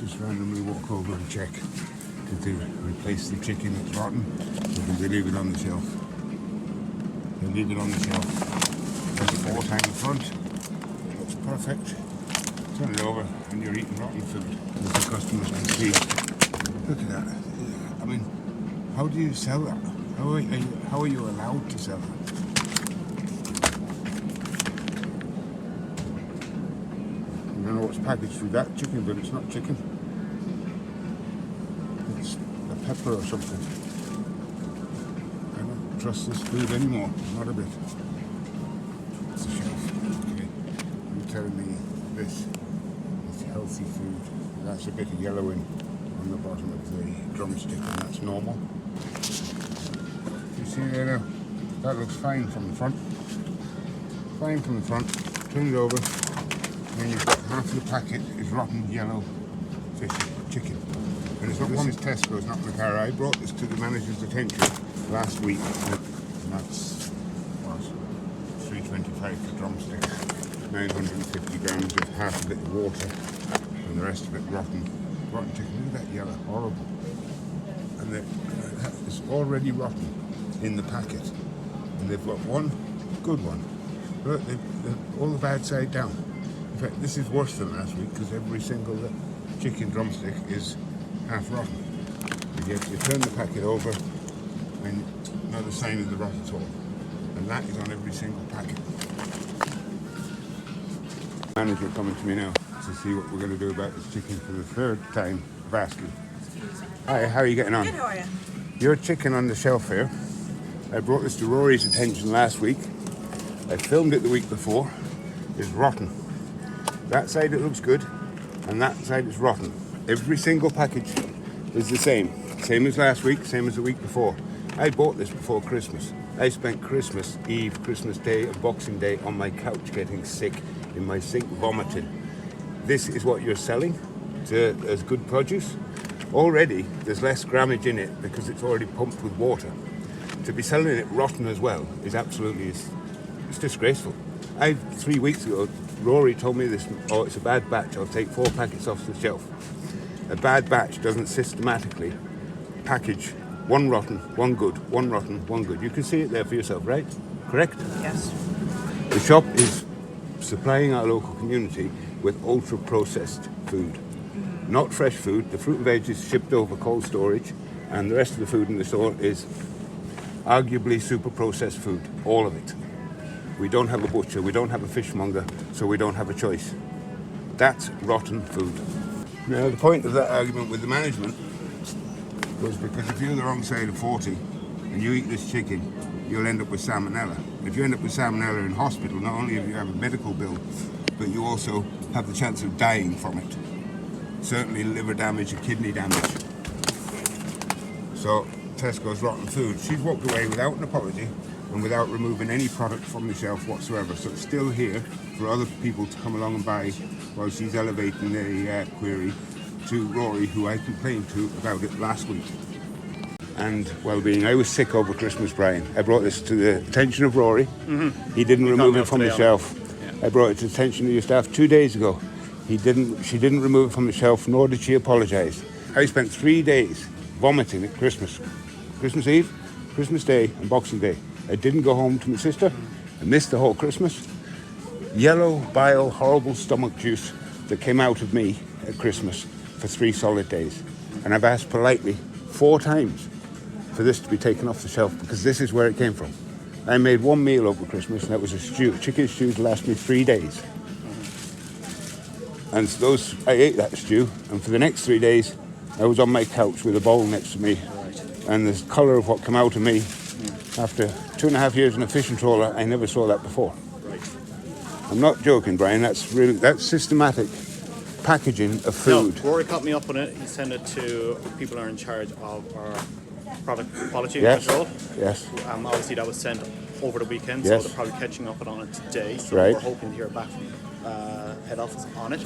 just randomly walk over and check. Did they replace the chicken that's rotten, or did they leave it on the shelf? They leave it on the shelf. There's a board hang in front. Looks perfect. Turn it over and you're eating rotten food, as the customers can see. Look at that. I mean, how do you sell that? How are you allowed to sell that? I don't know what's packaged with that chicken, but it's not chicken. It's a pepper or something. I don't trust this food anymore, not a bit. It's a shelf. Okay. You're telling me this is healthy food. That's a bit of yellowing on the bottom of the drumstick, and that's normal. You see there now? That looks fine from the front. Fine from the front. Turn it over. And you've got half of the packet is rotten yellow fish chicken. And it's not this is Tesco, it's not in the car. I brought this to the manager's attention last week, and that's what, $3.25 for drumsticks, 950 grams of half of it water, and the rest of it rotten chicken. Look at that yellow, horrible. And that is already rotten in the packet. And they've got one good one. Look, they've all the bad side down. In fact, this is worse than last week because every single chicken drumstick is half rotten. You turn the packet over and not a sign of the rot at all. And that is on every single packet. Manager coming to me now to see what we're going to do about this chicken for the third time of asking. Hi, how are you getting on? Good, how are you? Your chicken on the shelf here. I brought this to Rory's attention last week. I filmed it the week before. It's rotten. That side it looks good, and that side is rotten. Every single package is the same. Same as last week, same as the week before. I bought this before Christmas. I spent Christmas Eve, Christmas Day, and Boxing Day on my couch getting sick, in my sink vomiting. This is what you're selling as good produce? Already, there's less grammage in it because it's already pumped with water. To be selling it rotten as well is absolutely, it's disgraceful. 3 weeks ago, Rory told me this, it's a bad batch, I'll take 4 packets off the shelf. A bad batch doesn't systematically package one rotten, one good, one rotten, one good. You can see it there for yourself, right? Correct? Yes. The shop is supplying our local community with ultra-processed food. Not fresh food. The fruit and veg is shipped over cold storage, and the rest of the food in the store is arguably super-processed food, all of it. We don't have a butcher, we don't have a fishmonger, so we don't have a choice. That's rotten food. Now, the point of that argument with the management was because if you're the wrong side of 40 and you eat this chicken, you'll end up with salmonella. If you end up with salmonella in hospital, not only do you have a medical bill, but you also have the chance of dying from it. Certainly liver damage and kidney damage. So, Tesco's rotten food. She's walked away without an apology and without removing any product from the shelf whatsoever. So it's still here for other people to come along and buy while she's elevating the query to Rory, who I complained to about it last week. And well-being. I was sick over Christmas, Brian. I brought this to the attention of Rory. Mm-hmm. He didn't remove it from the shelf. Yeah. I brought it to the attention of your staff 2 days ago. She didn't remove it from the shelf, nor did she apologise. I spent 3 days vomiting at Christmas. Christmas Eve, Christmas Day, and Boxing Day. I didn't go home to my sister. I missed the whole Christmas. Yellow, bile, horrible stomach juice that came out of me at Christmas for 3 solid days. And I've asked politely 4 times for this to be taken off the shelf because this is where it came from. I made one meal over Christmas, and that was a stew, chicken stew to last me 3 days. And I ate that stew, and for the next 3 days, I was on my couch with a bowl next to me. And the colour of what came out of me after 2.5 years in a fishing trawler, I never saw that before. Right. I'm not joking, Brian. That's systematic packaging of food. No, Rory caught me up on it. He sent it to people who are in charge of our product quality control. Yes. Obviously, that was sent over the weekend, yes. So they're probably catching up on it today. So right. We're hoping to hear back from head office on it,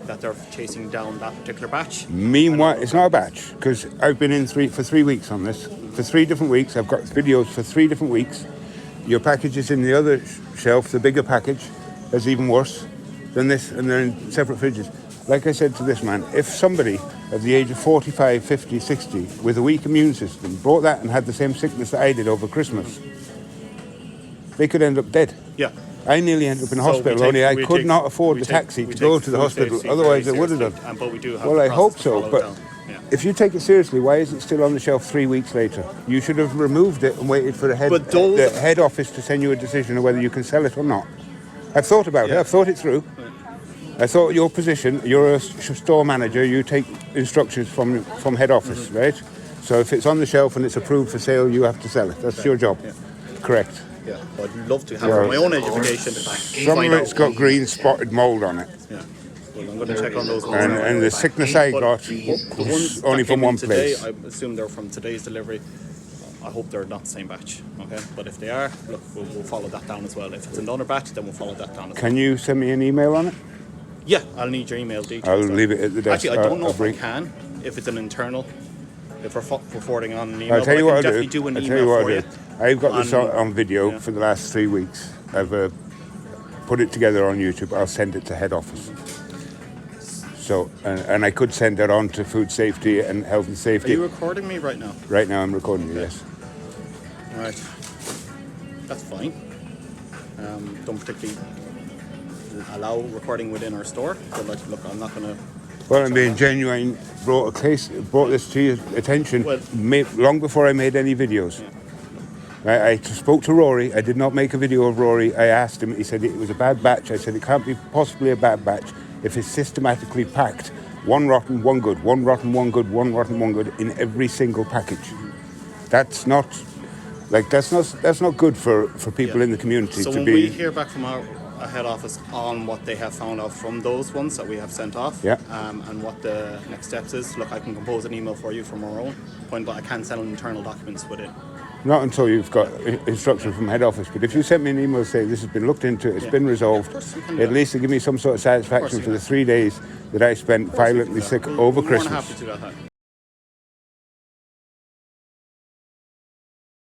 that they're chasing down that particular batch. Meanwhile, it's not a batch, because I've been in for 3 weeks on this. For 3 different weeks. I've got videos for 3 different weeks. Your package is in the other shelf, the bigger package, that's even worse than this, and they're in separate fridges. like I said to this man, if somebody at the age of 45, 50, 60 with a weak immune system brought that and had the same sickness that I did over Christmas, they could end up dead. Yeah. I nearly ended up in hospital, only I could not afford the taxi to go to the hospital, otherwise I would have done. But we do have well, I hope so, but yeah. if you take it seriously, why is it still on the shelf 3 weeks later? You should have removed it and waited for the head office to send you a decision on whether you can sell it or not. I've thought about it, I've thought it through. I thought your position, you're a store manager, you take instructions from head office, right? So if it's on the shelf and it's approved for sale, you have to sell it. That's your job. Yeah. Correct. Yeah, I'd love to have for my own education. Some of it's got green spotted mould on it. Yeah. Well, I'm going to check on those. And the sickness I got was only from one place. I assume they're from today's delivery. I hope they're not the same batch. Okay, but if they are, look, we'll follow that down as well. If it's another batch, then we'll follow that down as well. Can you send me an email on it? Yeah, I'll need your email details. I'll leave it at the desk. Actually, I don't know if I can. If it's an internal, if we're forwarding on an email, I'll tell you what I'll I'll do an I'll email tell you what for I'll you. do. I've got this on video for the last 3 weeks. I've put it together on YouTube. I'll send it to head office. So, and I could send it on to food safety and health and safety. Are you recording me right now? Right now I'm recording you, yes. Right. That's fine. Don't particularly allow recording within our store. But like, look, I'm not going to... Well, I'm being genuine. Brought this to your attention long before I made any videos. Yeah. I spoke to Rory. I did not make a video of Rory. I asked him. He said it was a bad batch. I said it can't be possibly a bad batch if it's systematically packed. One rotten, one good. One rotten, one good. One rotten, one good in every single package. That's not good for people in the community so to when be. we hear back from our head office on what they have found out from those ones that we have sent off, and what the next steps is, look, I can compose an email for you from our own point, but I can't send internal documents with it. Not until you've got instruction from head office. But if you send me an email saying this has been looked into, it's been resolved, at least to give me some sort of satisfaction for the 3 days that I spent violently sick over Christmas.